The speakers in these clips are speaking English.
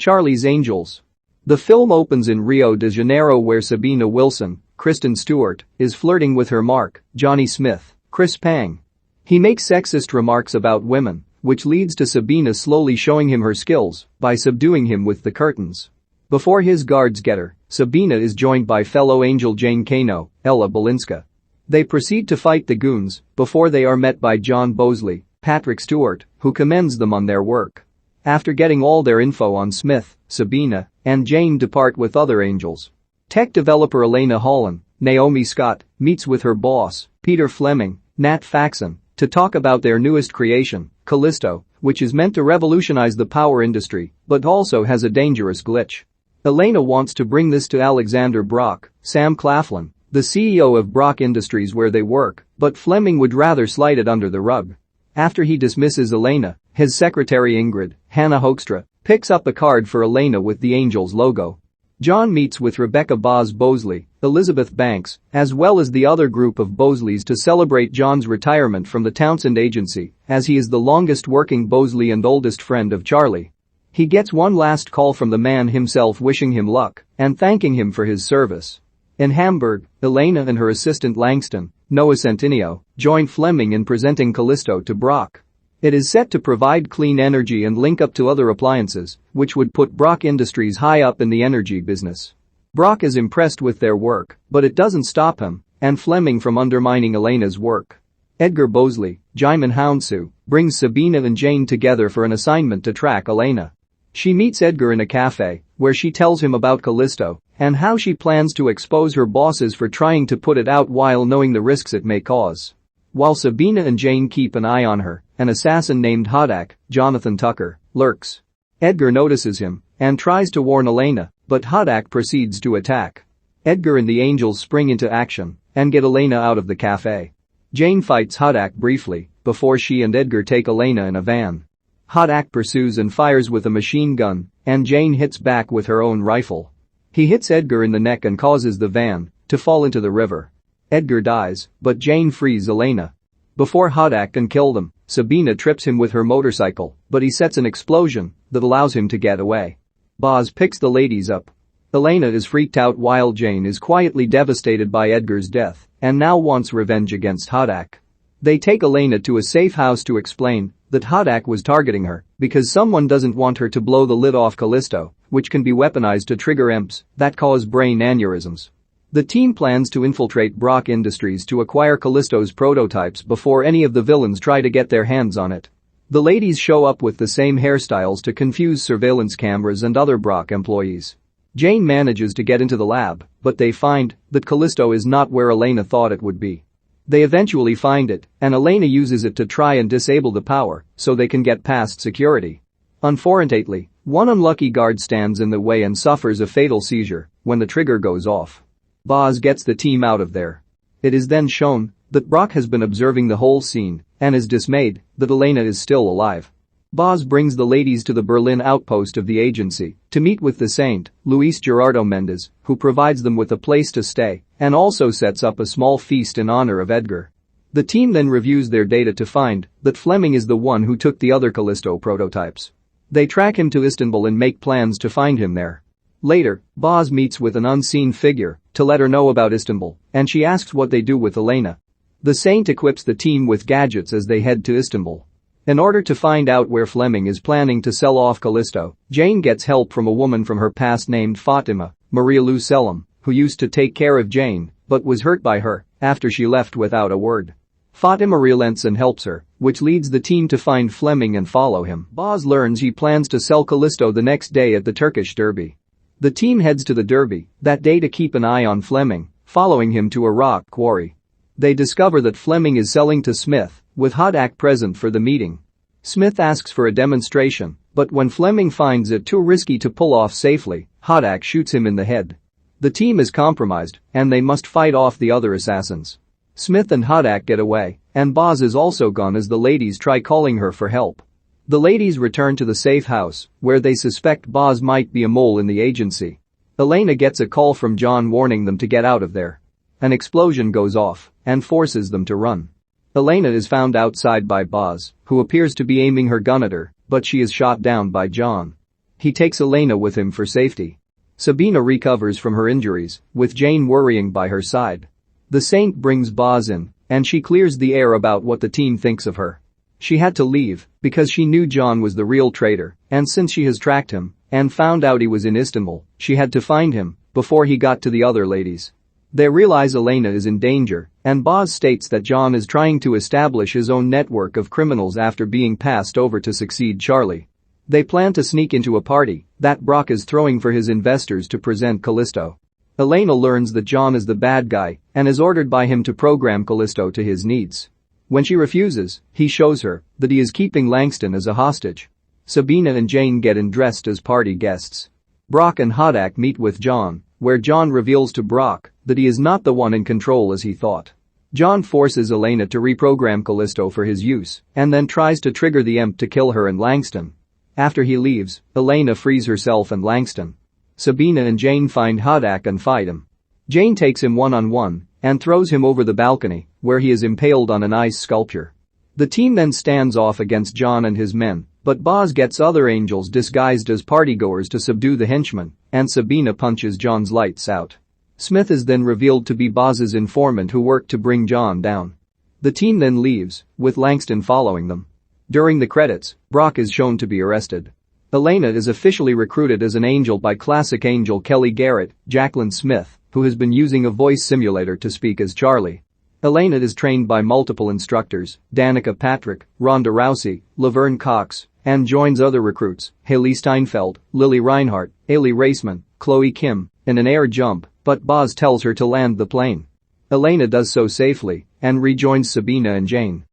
Charlie's Angels. The film opens in Rio de Janeiro where Sabina Wilson, Kristen Stewart, is flirting with her Mark, Johnny Smith, Chris Pang. He makes sexist remarks about women, which leads to Sabina slowly showing him her skills by subduing him with the curtains. Before his guards get her, Sabina is joined by fellow angel Jane Kano, Ella Balinska. They proceed to fight the goons before they are met by John Bosley, Patrick Stewart, who commends them on their work. After getting all their info on Smith, Sabina and Jane depart with other angels. Tech developer Elena Holland, Naomi Scott, meets with her boss, Peter Fleming, Nat Faxon, to talk about their newest creation, Callisto, which is meant to revolutionize the power industry but also has a dangerous glitch. Elena wants to bring this to Alexander Brock, Sam Claflin, the CEO of Brock Industries where they work, but Fleming would rather slide it under the rug. After he dismisses Elena, his secretary Ingrid, Hannah Hoekstra, picks up a card for Elena with the Angels logo. John meets with Rebecca Bosley, Elizabeth Banks, as well as the other group of Bosleys to celebrate John's retirement from the Townsend agency, as he is the longest-working Bosley and oldest friend of Charlie. He gets one last call from the man himself wishing him luck and thanking him for his service. In Hamburg, Elena and her assistant Langston, Noah Centineo, join Fleming in presenting Callisto to Brock. It is set to provide clean energy and link up to other appliances, which would put Brock Industries high up in the energy business. Brock is impressed with their work, but it doesn't stop him and Fleming from undermining Elena's work. Edgar Bosley, Djimon Hounsou, brings Sabina and Jane together for an assignment to track Elena. She meets Edgar in a cafe, where she tells him about Callisto and how she plans to expose her bosses for trying to put it out while knowing the risks it may cause. While Sabina and Jane keep an eye on her, an assassin named Hudak, Jonathan Tucker, lurks. Edgar notices him and tries to warn Elena, but Hudak proceeds to attack. Edgar and the Angels spring into action and get Elena out of the cafe. Jane fights Hudak briefly before she and Edgar take Elena in a van. Hudak pursues and fires with a machine gun, and Jane hits back with her own rifle. He hits Edgar in the neck and causes the van to fall into the river. Edgar dies, but Jane frees Elena. Before Hudak can kill them, Sabina trips him with her motorcycle, but he sets an explosion that allows him to get away. Boz picks the ladies up. Elena is freaked out while Jane is quietly devastated by Edgar's death and now wants revenge against Hudak. They take Elena to a safe house to explain that Hudak was targeting her because someone doesn't want her to blow the lid off Callisto, which can be weaponized to trigger EMPs that cause brain aneurysms. The team plans to infiltrate Brock Industries to acquire Callisto's prototypes before any of the villains try to get their hands on it. The ladies show up with the same hairstyles to confuse surveillance cameras and other Brock employees. Jane manages to get into the lab, but they find that Callisto is not where Elena thought it would be. They eventually find it, and Elena uses it to try and disable the power so they can get past security. Unfortunately, one unlucky guard stands in the way and suffers a fatal seizure when the trigger goes off. Boz gets the team out of there. It is then shown that Brock has been observing the whole scene and is dismayed that Elena is still alive. Boz brings the ladies to the Berlin outpost of the agency to meet with the Saint, Luis Gerardo Mendez, who provides them with a place to stay and also sets up a small feast in honor of Edgar. The team then reviews their data to find that Fleming is the one who took the other Callisto prototypes. They track him to Istanbul and make plans to find him there. Later, Boz meets with an unseen figure to let her know about Istanbul, and she asks what they do with Elena. The Saint equips the team with gadgets as they head to Istanbul. In order to find out where Fleming is planning to sell off Callisto, Jane gets help from a woman from her past named Fatima, Maria Lou Selim, who used to take care of Jane but was hurt by her after she left without a word. Fatima relents and helps her, which leads the team to find Fleming and follow him. Boz learns he plans to sell Callisto the next day at the Turkish Derby. The team heads to the Derby that day to keep an eye on Fleming, following him to a rock quarry. They discover that Fleming is selling to Smith, with Hudak present for the meeting. Smith asks for a demonstration, but when Fleming finds it too risky to pull off safely, Hudak shoots him in the head. The team is compromised, and they must fight off the other assassins. Smith and Hudak get away, and Boz is also gone as the ladies try calling her for help. The ladies return to the safe house, where they suspect Boz might be a mole in the agency. Elena gets a call from John warning them to get out of there. An explosion goes off and forces them to run. Elena is found outside by Boz, who appears to be aiming her gun at her, but she is shot down by John. He takes Elena with him for safety. Sabina recovers from her injuries, with Jane worrying by her side. The Saint brings Boz in, and she clears the air about what the team thinks of her. She had to leave because she knew John was the real traitor, and since she has tracked him and found out he was in Istanbul, she had to find him before he got to the other ladies. They realize Elena is in danger, and Boz states that John is trying to establish his own network of criminals after being passed over to succeed Charlie. They plan to sneak into a party that Brock is throwing for his investors to present Callisto. Elena learns that John is the bad guy and is ordered by him to program Callisto to his needs. When she refuses, he shows her that he is keeping Langston as a hostage. Sabina and Jane get in dressed as party guests. Brock and Hodak meet with John, where John reveals to Brock that he is not the one in control as he thought. John forces Elena to reprogram Callisto for his use and then tries to trigger the imp to kill her and Langston. After he leaves, Elena frees herself and Langston. Sabina and Jane find Hodak and fight him. Jane takes him one-on-one and throws him over the balcony, where he is impaled on an ice sculpture. The team then stands off against John and his men, but Boz gets other angels disguised as partygoers to subdue the henchmen, and Sabina punches John's lights out. Smith is then revealed to be Boz's informant who worked to bring John down. The team then leaves, with Langston following them. During the credits, Brock is shown to be arrested. Elena is officially recruited as an angel by classic angel Kelly Garrett, Jacqueline Smith, who has been using a voice simulator to speak as Charlie. Elena is trained by multiple instructors, Danica Patrick, Ronda Rousey, Laverne Cox, and joins other recruits, Haley Steinfeld, Lily Reinhart, Ailey Raceman, Chloe Kim, in an air jump, but Boz tells her to land the plane. Elena does so safely and rejoins Sabina and Jane.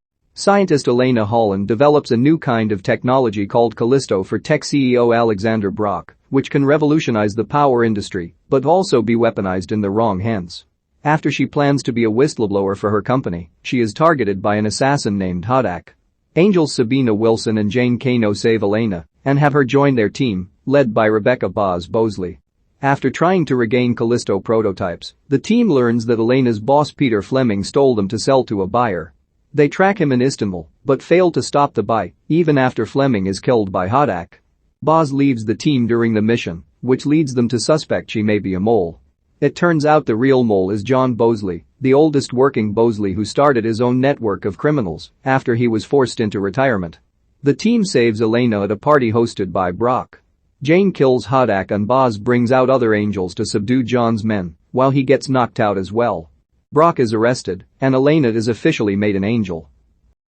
Scientist Elena Holland develops a new kind of technology called Callisto for tech CEO Alexander Brock, which can revolutionize the power industry but also be weaponized in the wrong hands. After she plans to be a whistleblower for her company, she is targeted by an assassin named Hodak. Angels Sabina Wilson and Jane Kano save Elena and have her join their team, led by Rebecca Boz Bosley. After trying to regain Callisto prototypes, the team learns that Elena's boss Peter Fleming stole them to sell to a buyer. They track him in Istanbul, but fail to stop the buy, even after Fleming is killed by Hodak. Boz leaves the team during the mission, which leads them to suspect she may be a mole. It turns out the real mole is John Bosley, the oldest working Bosley who started his own network of criminals after he was forced into retirement. The team saves Elena at a party hosted by Brock. Jane kills Hodak and Boz brings out other angels to subdue John's men, while he gets knocked out as well. Brock is arrested, and Elena is officially made an angel.